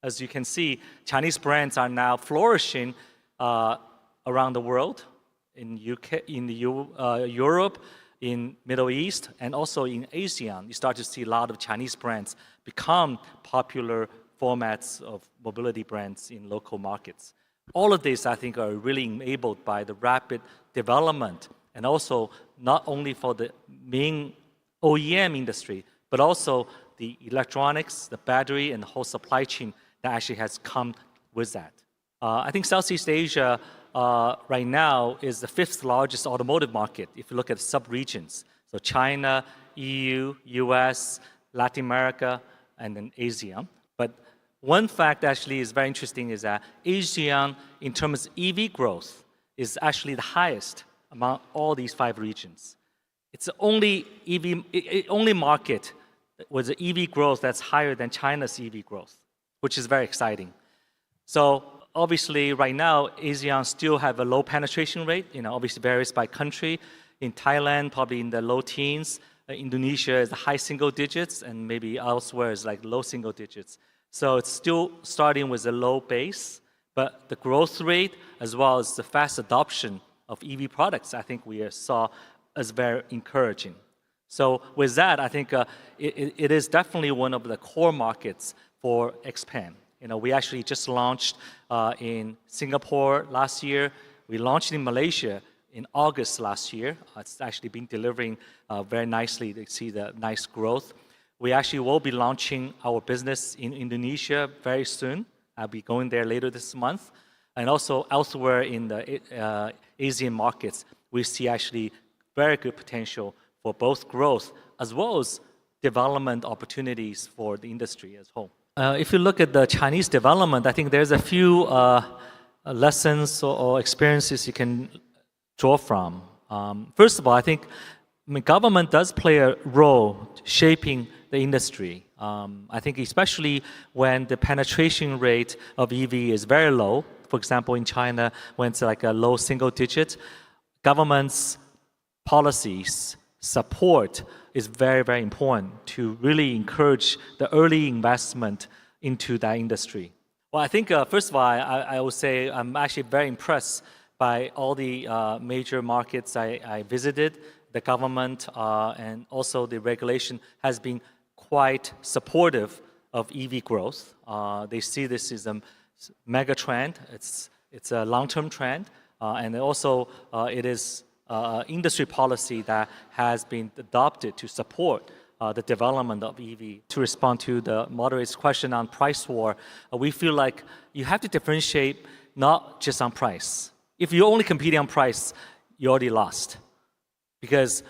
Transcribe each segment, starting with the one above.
As you can see, Chinese brands are now flourishing around the world, in UK, in Europe, in Middle East, and also in ASEAN. You start to see a lot of Chinese brands become popular formats of mobility brands in local markets. All of these, I think, are really enabled by the rapid development, and also not only for the main OEM industry, but also the electronics, the battery, and the whole supply chain that actually has come with that. I think Southeast Asia right now is the 5th largest automotive market if you look at sub-regions. So China, EU, US, Latin America, and then ASEAN. But one fact actually is very interesting is that ASEAN, in terms of EV growth, is actually the highest among all these 5 regions. It's the only market with the EV growth that's higher than China's EV growth, which is very exciting. So obviously, right now, ASEAN still have a low penetration rate. Obviously varies by country. In Thailand, probably in the low teens. Indonesia is the high single digits, and maybe elsewhere is like low single digits. So it's still starting with a low base, but the growth rate as well as the fast adoption of EV products, I think we saw as very encouraging. So with that, I think it is definitely one of the core markets for Xpeng. We actually just launched in Singapore last year. We launched in Malaysia in August last year. It's actually been delivering very nicely. You see the nice growth. We actually will be launching our business in Indonesia very soon. I'll be going there later this month. And also elsewhere in the Asian markets, we see actually very good potential for both growth as well as development opportunities for the industry as a whole. If you look at the Chinese development, I think there's a few lessons or experiences you can draw from. First of all, I think government does play a role shaping the industry. I think especially when the penetration rate of EV is very low, for example, in China, when it's like a low single digit, government's policies, support is very, very important to really encourage the early investment into that industry. Well, I think, first of all, I would say I'm actually very impressed by all the major markets I visited. The government and also the regulation has been quite supportive of EV growth. They see this as a mega trend. It's a long-term trend, and also it is industry policy that has been adopted to support the development of EV. To respond to the moderator's question on price war, we feel like you have to differentiate not just on price. If you're only competing on price, you already lost. Because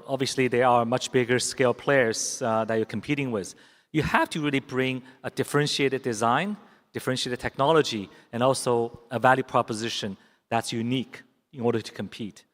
obviously there are much bigger scale players that you're competing with. You have to really bring a differentiated design, differentiated technology, and also a value proposition that's unique in order to compete.